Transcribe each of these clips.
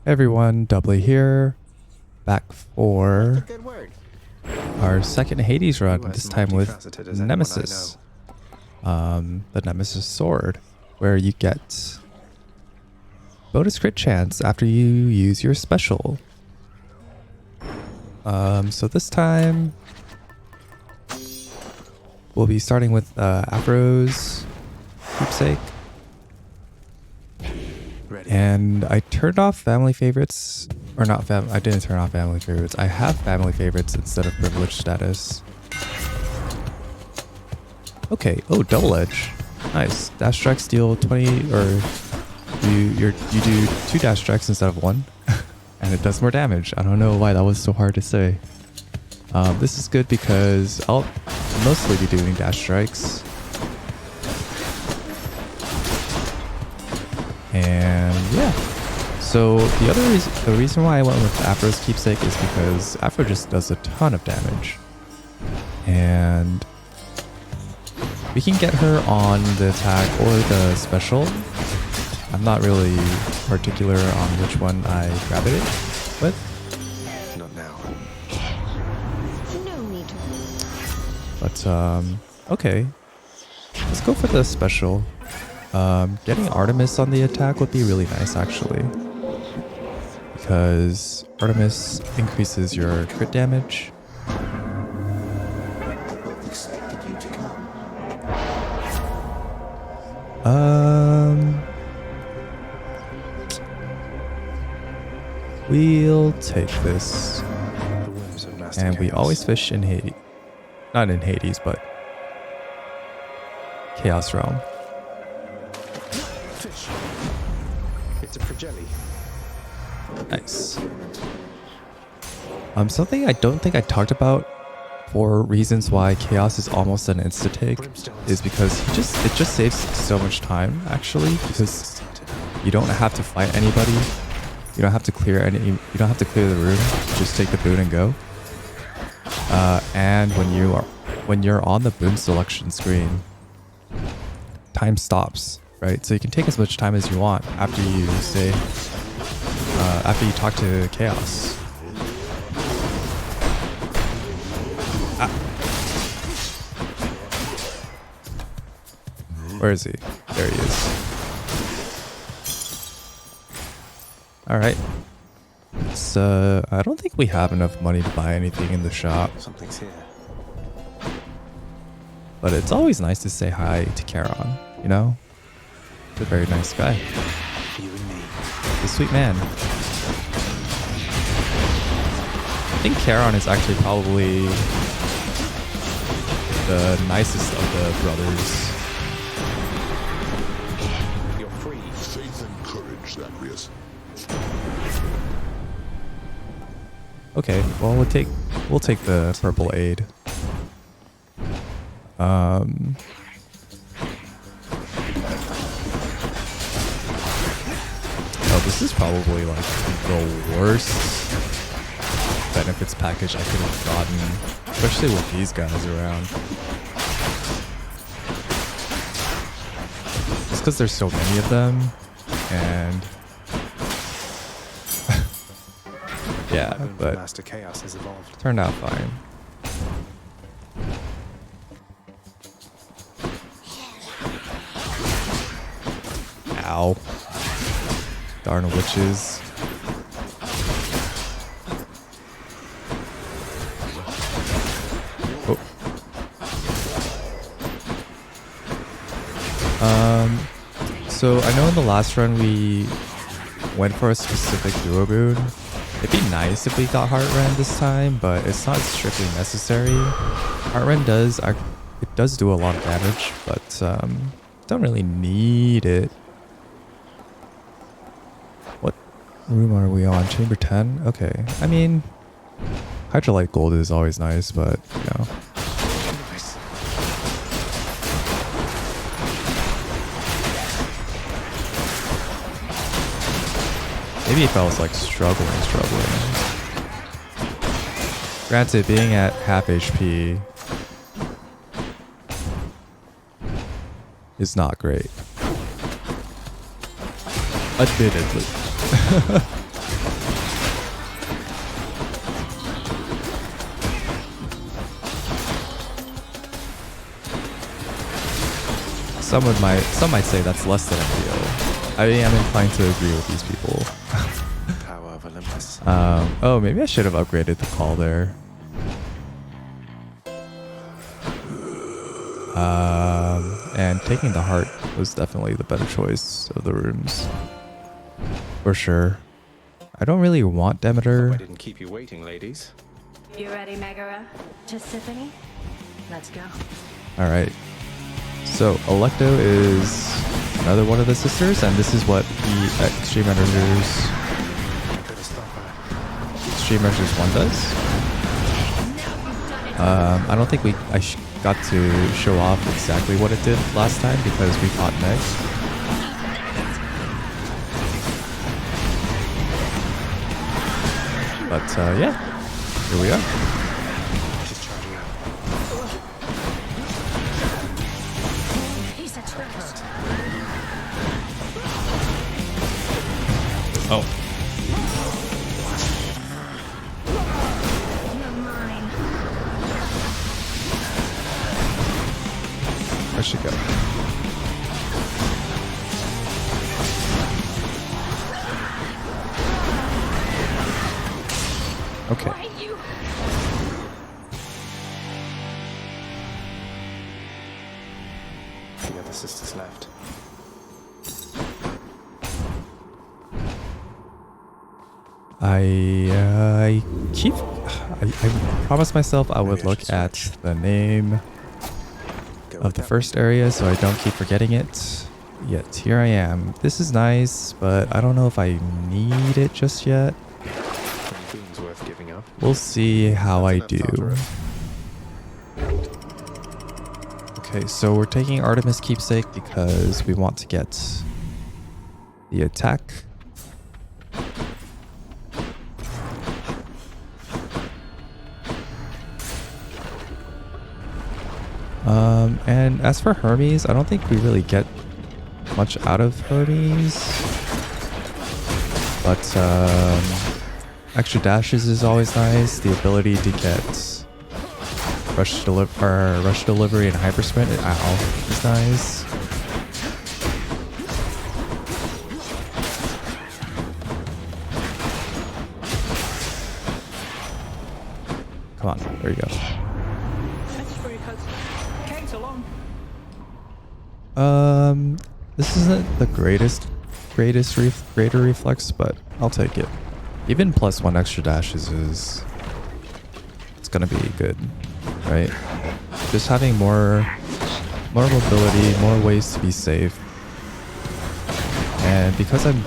Everyone, Doubly here, back for our second Hades run, this time with Nemesis. The Nemesis sword, where you get bonus crit chance after you use your special. So this time, we'll be starting with Afro's keepsake. And I turned off family favorites, or not I didn't turn off family favorites. I have family favorites instead of privileged status. Okay, oh, double edge. Nice. Dash strikes deal 20, or you do 2 dash strikes instead of 1. And it does more damage. I don't know why that was so hard to say. This is good because I'll mostly be doing dash strikes. And yeah, so the reason why I went with Afro's keepsake is because Afro just does a ton of damage, and we can get her on the attack or the special. I'm not really particular on which one I grab it with. Not now. No need. But okay, let's go for the special. Getting Artemis on the attack would be really nice, actually, because Artemis increases your crit damage. We'll take this, and we always fish in Hades, not in Hades, but Chaos Realm. Fish. It's a Progeli. Nice. Something I don't think I talked about for reasons why Chaos is almost an insta take is because it just saves so much time, actually, because you don't have to fight anybody. You don't have to clear you don't have to clear the room. Just take the boon and go. And when you're on the boon selection screen, time stops. Right, so you can take as much time as you want after you after you talk to Chaos. Where is he? There he is. All right. I don't think we have enough money to buy anything in the shop. Something's here. But it's always nice to say hi to Charon, you know? He's a very nice guy. You and me. He's a sweet man. I think Charon is actually probably the nicest of the brothers. You're free. Faith and courage, Zagreus. Okay, well we'll take the purple aid. Oh, this is probably like the worst benefits package I could have gotten, especially with these guys around. Just because there's so many of them, and yeah, but Master Chaos has evolved. turned out fine. Ow. Darn witches. Oh. So I know in the last run we went for a specific duo boon. It'd be nice if we got Heartrend this time, but it's not strictly necessary. Heartrend does do a lot of damage, but don't really need it. What room are we on? Chamber 10? Okay. I mean, Hydrolite Gold is always nice, but you know. Nice. Maybe if I was like struggling. Granted, being at half HP is not great. Admittedly. some might say that's less than ideal. I am inclined to agree with these people. Power of Olympus. Oh, maybe I should have upgraded the call there. And taking the heart was definitely the better choice of the rooms. For sure. I don't really want I Demeter. didn't keep you waiting, ladies. You ready, Megara? Tisiphone? Let's go. Alright. So, Electo is another one of the sisters, and this is what the Extreme Measures Better stop her. Extreme Measures 1 does. I don't think I got to show off exactly what it did last time because we fought Meg. But yeah, here we are. She's charging up. He's a trust. Oh, You're mine. where should go? Okay. Why you? The other sisters left. I promised myself I would Maybe I look should at switch. the name Go of with the that first area so I don't keep forgetting it. Yet here I am. This is nice, but I don't know if I need it just yet. one. 20 beans worth giving up. We'll see how I That's enough do. Tartarus. Okay, so we're taking Artemis Keepsake because we want to get the attack. And as for Hermes, I don't think we really get much out of Hermes. But extra dashes is always nice. The ability to get rush delivery and hyper sprint is nice. Come on, there you go. This isn't the greater reflex, but I'll take it. Even +1 extra dashes it's gonna be good, right? Just having more mobility, more ways to be safe, and because I'm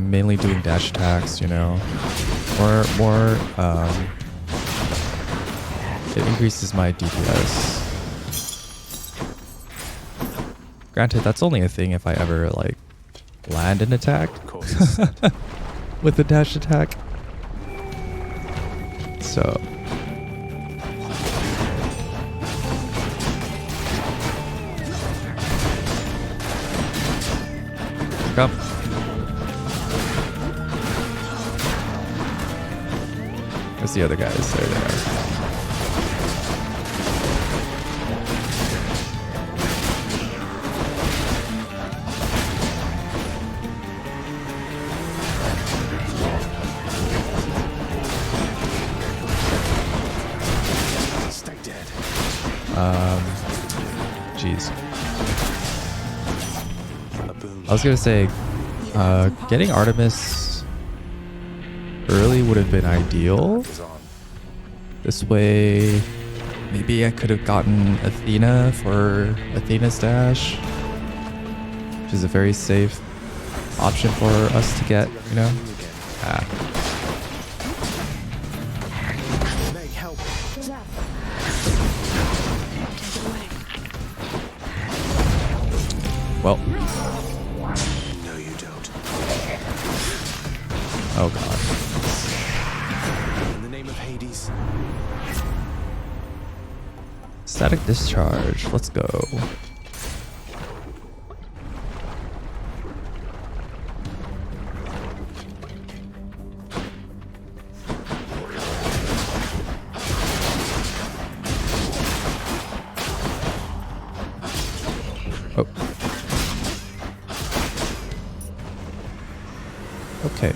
mainly doing dash attacks, you know, it increases my DPS. Granted, that's only a thing if I ever like land an attack Of course, it's sad. with the dash attack. So come. Where's the other guys? There they are. Stay dead. Jeez. A boom. I was gonna say, getting Artemis early would have been ideal. Is on. This way, maybe I could have gotten Athena for Athena's dash, which is a very safe option for us to get, you know? Ah. Meg, help. Well, No, you don't. oh god. In the name of Hades. Static discharge, let's go. Oh. Okay.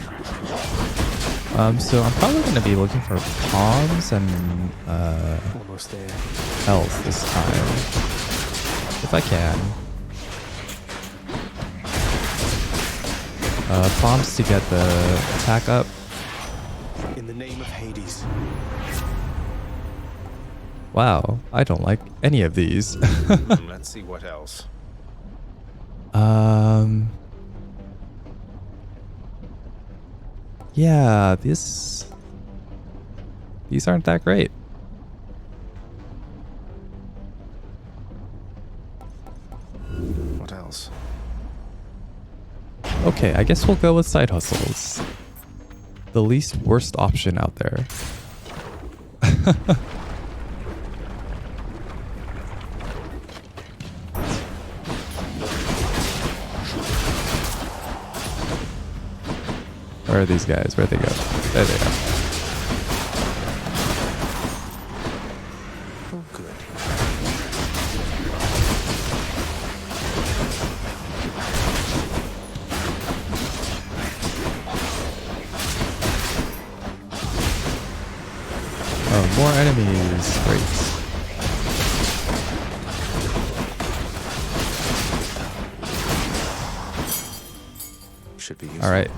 So I'm probably going to be looking for palms and Almost there. health this time. If I can. Palms to get the attack up. In the name of Hades. Wow, I don't like any of these. Let's see what else. Yeah, these aren't that great. What else? Okay, I guess we'll go with side hustles. The least worst option out there. Where are these guys? Where'd they go? There they are. Oh, good. Oh, more enemies. Great. Should be useful. All right.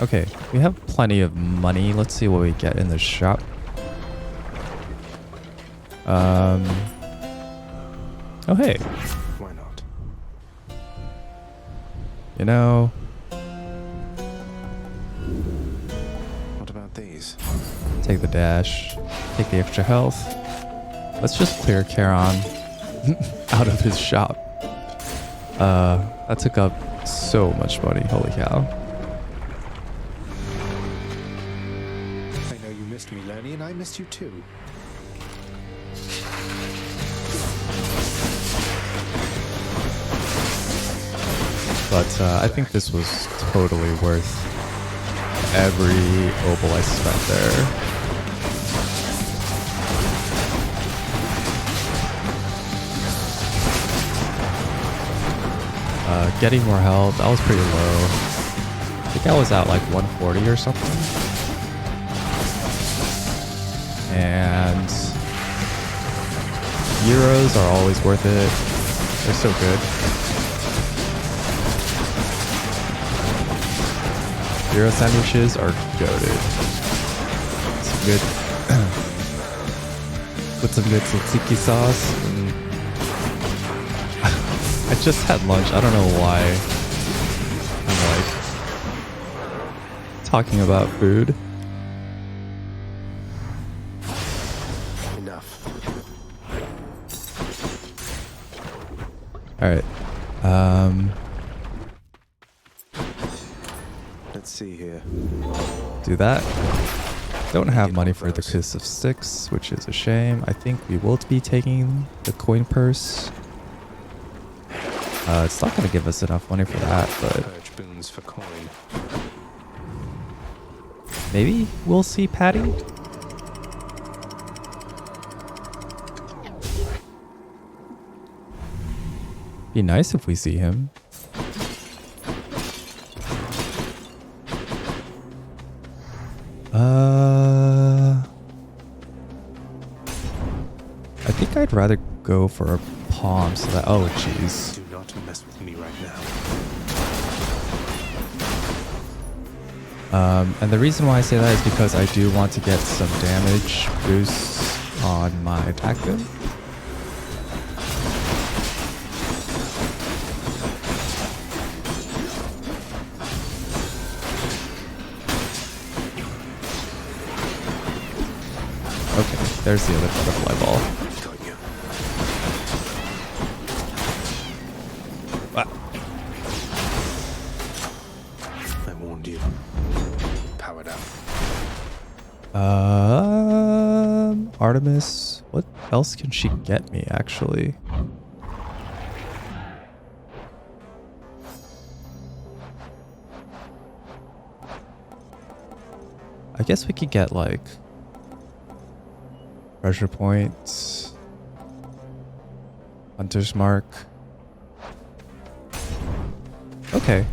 Okay, we have plenty of money. Let's see what we get in the shop. Oh, hey. Why not? You know, What about these? take the dash. Take the extra health. Let's just clear Charon out of his shop. That took up so much money. Holy cow. I know you missed me, Lenny, and I missed you too. But I think this was totally worth every opal I spent there. Getting more health, that was pretty low. I think I was at like 140 or something. And euros are always worth it. They're so good. Euro sandwiches are goated. Some good with some good tzatziki sauce. I just had lunch. I don't know why I'm like talking about food. Enough. All right. Let's see here. Do that. Don't have money for the Kiss of Six, which is a shame. I think we will be taking the coin purse. It's not going to give us enough money for that, but Purge boons for coin. maybe we'll see Patty. Be nice if we see him. I think I'd rather go for a palm so that, oh jeez. Do not mess with me right now. And the reason why I say that is because I do want to get some damage boosts on my attack boon. Okay, there's the other butterfly ball. Got you. Ah. I warned you. Powered up. Artemis, what else can she get me actually? I guess we could get like pressure points, Hunter's Mark. Okay.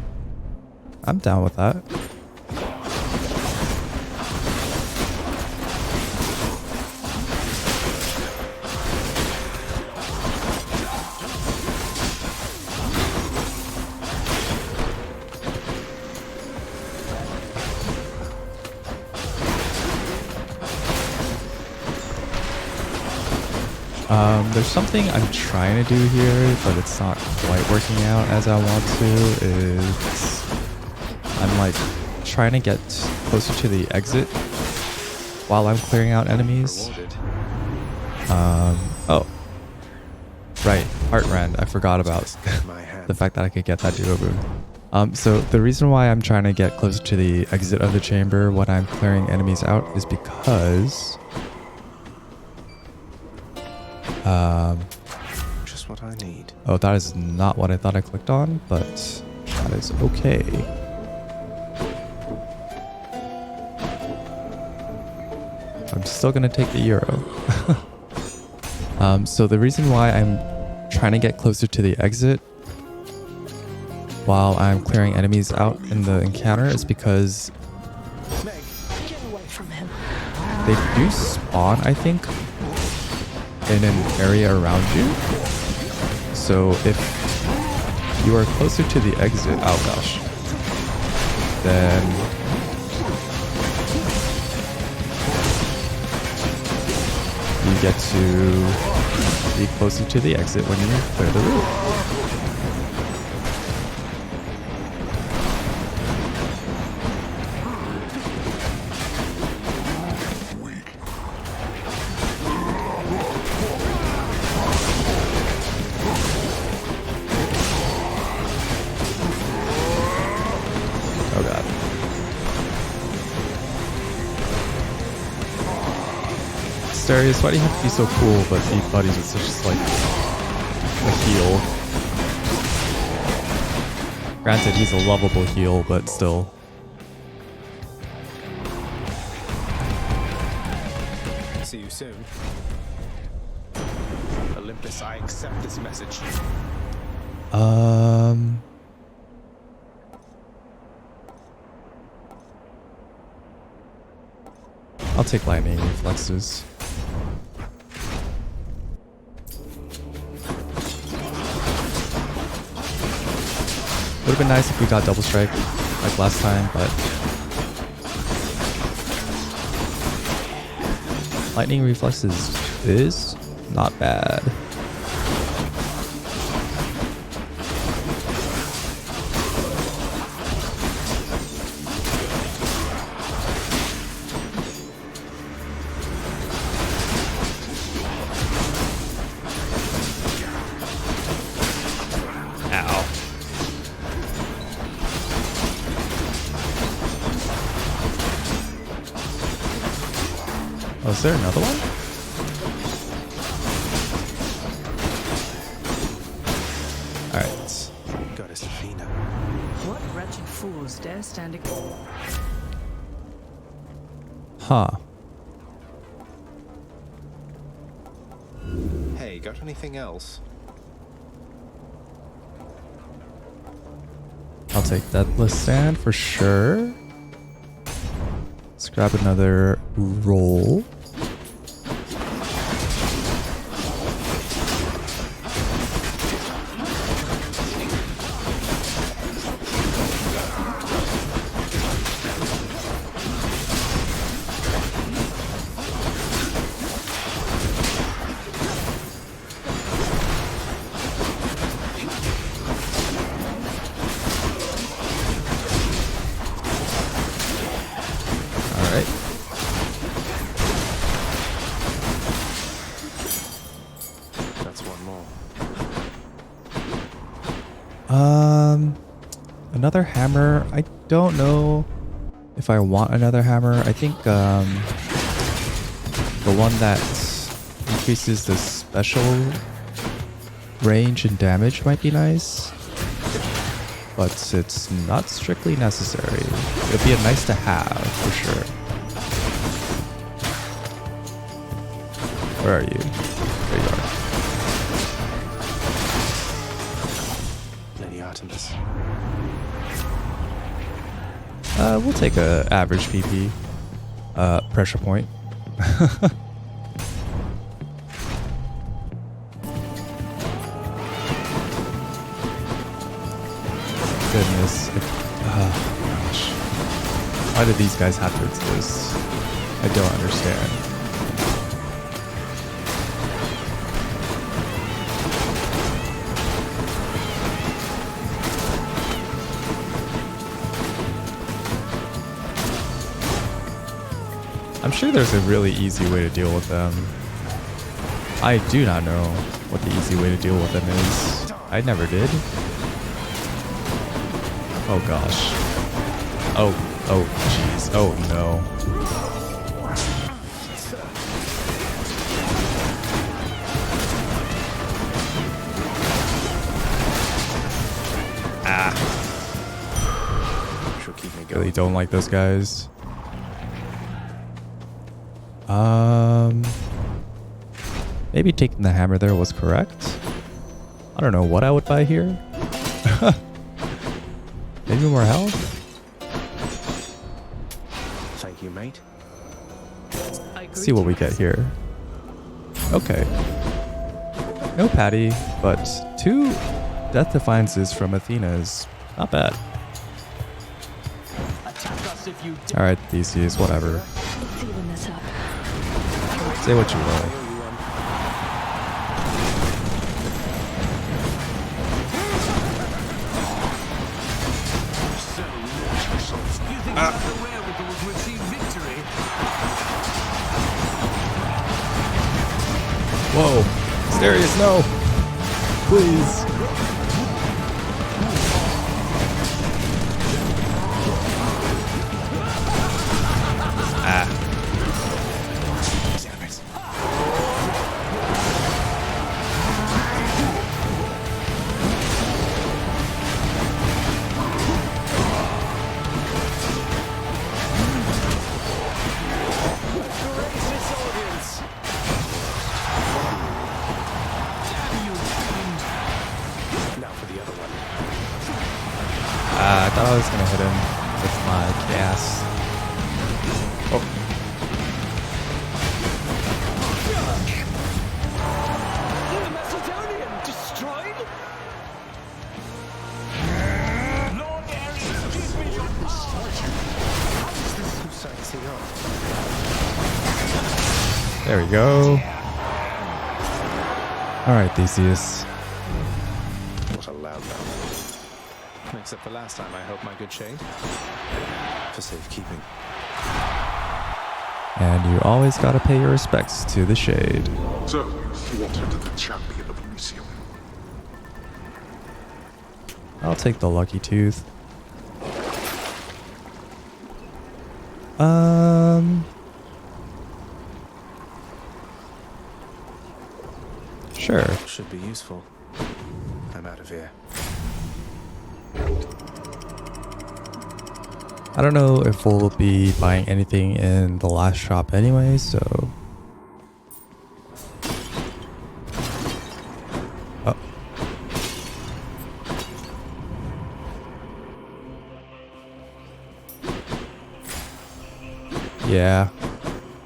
I'm down with that. There's something I'm trying to do here, but it's not quite working out as I want to. I'm like trying to get closer to the exit while I'm clearing out enemies. Oh. Right, Heart Rend. I forgot about the fact that I could get that duo boon. So the reason why I'm trying to get closer to the exit of the chamber when I'm clearing enemies out is because Just what I need. oh, that is not what I thought I clicked on, but that is okay. I'm still gonna take the euro. So the reason why I'm trying to get closer to the exit while I'm clearing enemies out in the encounter is because Meg, Get away from him. they do spawn, I think, in an area around you. So if you are closer to the exit, oh gosh, then you get to be closer to the exit when you clear the room. Oh god. Darius, why do you have to be so cool but be buddies with such like a heal? Granted, he's a lovable heal, but still. see you soon. Olympus, I accept this message. I'll take lightning reflexes. Would have been nice if we got double strike like last time, but lightning reflexes is not bad. Oh, is there another one? Alright. Goddess Athena. What wretched fools dare stand Huh. Hey, got anything else? I'll take Deathless Stand for sure. Let's grab another roll. Another hammer. I don't know if I want another hammer. I think the one that increases the special range and damage might be nice, but it's not strictly necessary. It'd be a nice to have for sure. Where are you? There you are. Lady Artemis. We'll take a average PP. Pressure point. Goodness. Oh, gosh. Why do these guys have to exist? I don't understand. I'm sure there's a really easy way to deal with them. I do not know what the easy way to deal with them is. I never did. Oh gosh. Oh jeez. Oh no. Ah. She'll keep me Really going. don't like those guys. Maybe taking the hammer there was correct. I don't know what I would buy here. Maybe more health? Thank you, mate. Let's see what we get here. Okay. No Patty, but 2 Death Defiances from Athena is not bad. Alright, Theseus, whatever. Feeling this up. Say what you will. Whoa. Asterius, no. Please. Ah. Damn it. Now for the other one. I thought I was gonna hit him with my gas. Oh. The Macedonian destroyed? Lord Ares, give me your How is this society on? There we go. Alright, Theseus. What a loud mouth. Except for last time, I hope my good shade. For safekeeping. And you always gotta pay your respects to the shade. So, you thwarted the champion of Elysium. I'll take the lucky tooth. Sure. Should be useful. I'm out of here. I don't know if we'll be buying anything in the last shop anyway, so... Oh. Yeah.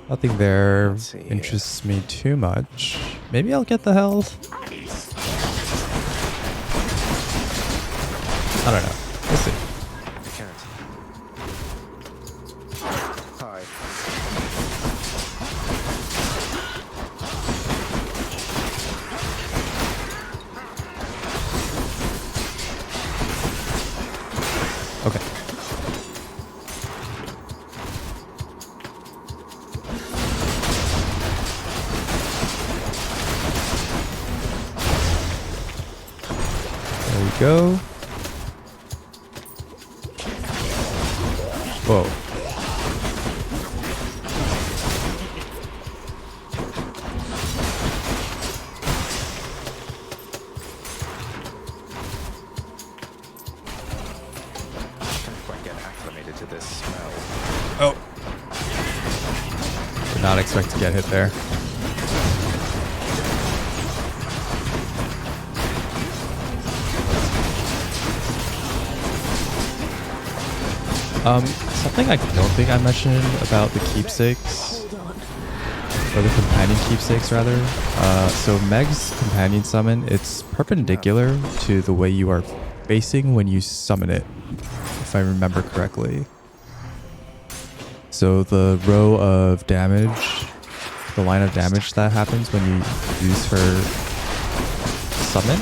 Nothing there Let's see here. interests me too much. Maybe I'll get the health? I don't know. We'll see. I can't. Hi. Okay. There we go. Whoa. Can't quite get acclimated to this smell. Oh. Did not expect to get hit there. Something I don't think I mentioned about the keepsakes, or the companion keepsakes rather. So Meg's companion summon, it's perpendicular to the way you are facing when you summon it, if I remember correctly. So the row of damage, the line of damage that happens when you use her summon,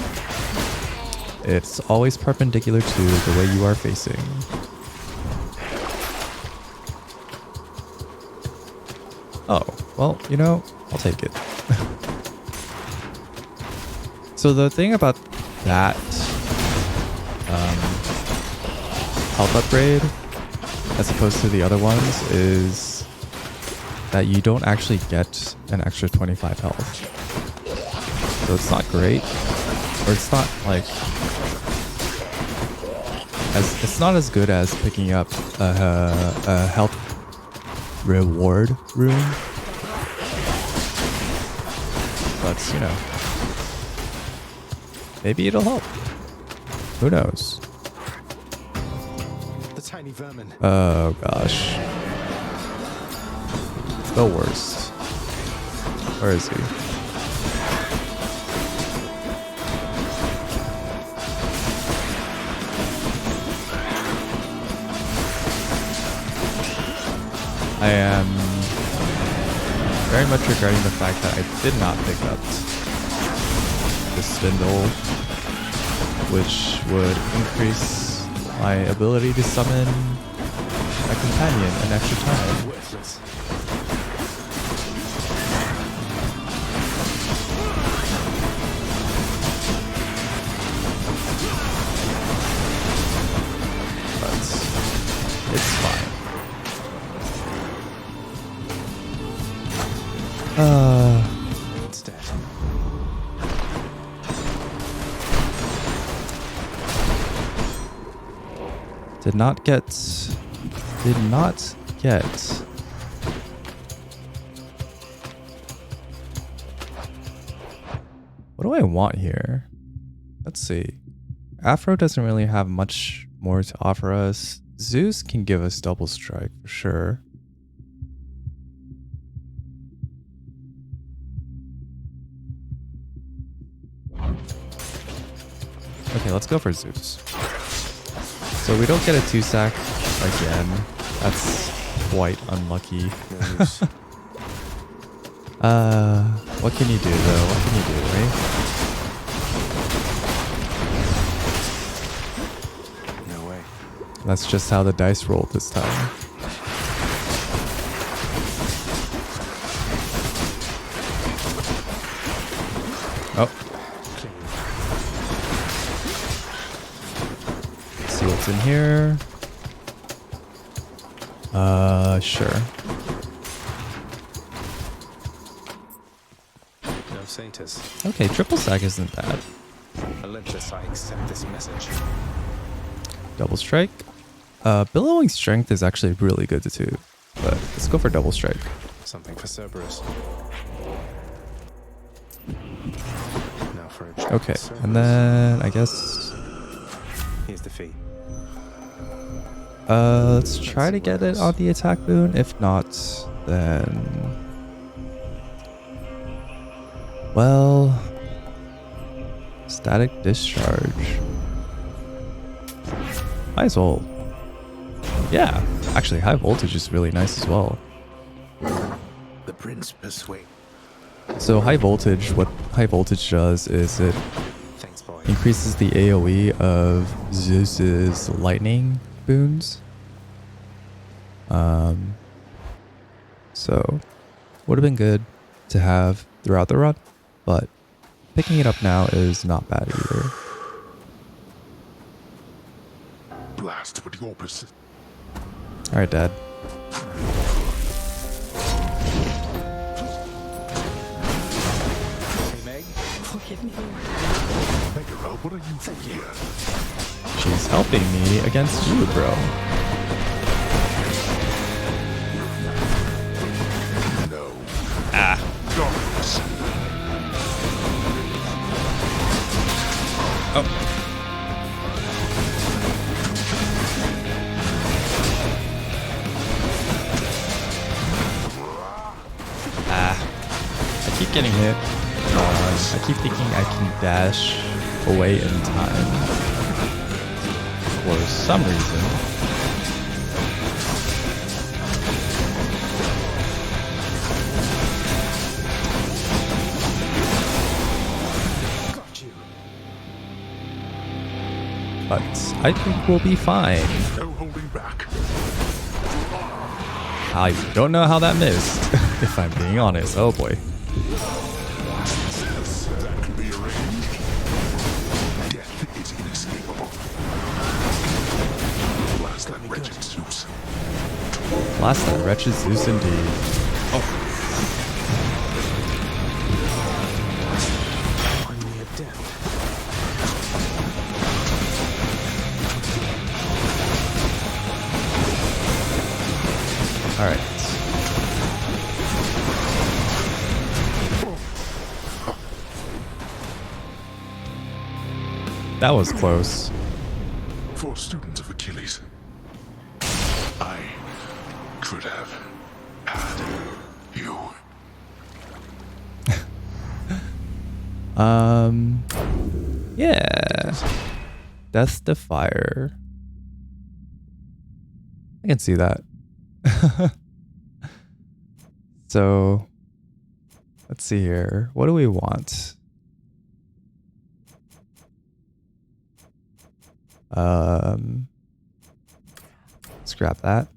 it's always perpendicular to the way you are facing. Oh, well, you know, I'll take it. So the thing about that health upgrade, as opposed to the other ones, is that you don't actually get an extra 25 health. So it's not great, or it's not like it's not as good as picking up a health reward room, but you know, maybe it'll help. Who knows? The tiny vermin. Oh gosh, the worst. Where is he? I am very much regretting the fact that I did not pick up the spindle, which would increase my ability to summon my companion an extra time. Worthless. But it's fine. It's dead. Did not get. What do I want here? Let's see. Afro doesn't really have much more to offer us. Zeus can give us double strike for sure. Okay, let's go for Zeus. So we don't get a 2-sack again. That's quite unlucky. What can you do though? What can you do, right? No way. That's just how the dice rolled this time. Oh. Let's see what's in here. Sure. No satyrs. Okay, triple stack isn't bad. Olympus, I accept this message. Double strike. Billowing strength is actually really good too, but let's go for double strike. Something for Cerberus. Now for a Okay, Cerberus. and then I guess Here's the fee. let's try to get it on the attack boon. If not, then well, static discharge. Might as well. Yeah, actually, high voltage is really nice as well. The prince persuade. So high voltage, what high voltage does is it Thanks, boy. increases the AoE of Zeus's lightning boons. So would have been good to have throughout the run, but picking it up now is not bad either. Blast, but your persist. All right, Dad. Hey, Meg. Forgive me. Megara, what are you for here? She's helping me against you, bro. No. Ah. Darkness. Oh. getting hit. I keep thinking I can dash away in time for some reason. Got you. But I think we'll be fine. No holding back. I don't know how that missed, if I'm being honest. Oh boy. That could be arranged. Death is inescapable. Blast that wretched Zeus. Blast that wretched Zeus indeed. Finally a death. Alright. That was close. For students of Achilles, I could have had you. Yeah. Death to fire. I can see that. So, let's see here. What do we want? Scrap that.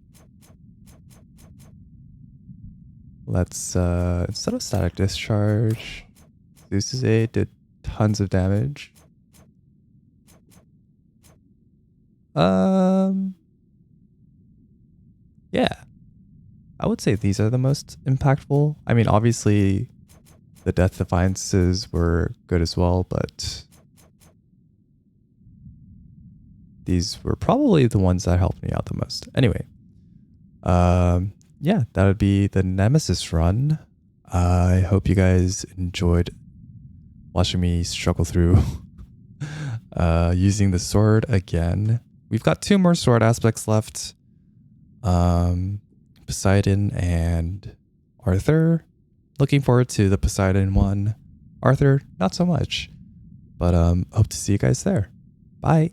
Let's instead of static discharge, Zeus's aid did tons of damage. Yeah. I would say these are the most impactful. I mean, obviously the Death Defiances were good as well, but these were probably the ones that helped me out the most. Anyway, yeah, that would be the Nemesis run. I hope you guys enjoyed watching me struggle through using the sword again. We've got 2 more sword aspects left. Poseidon and Arthur. Looking forward to the Poseidon one. Arthur, not so much. But hope to see you guys there. Bye.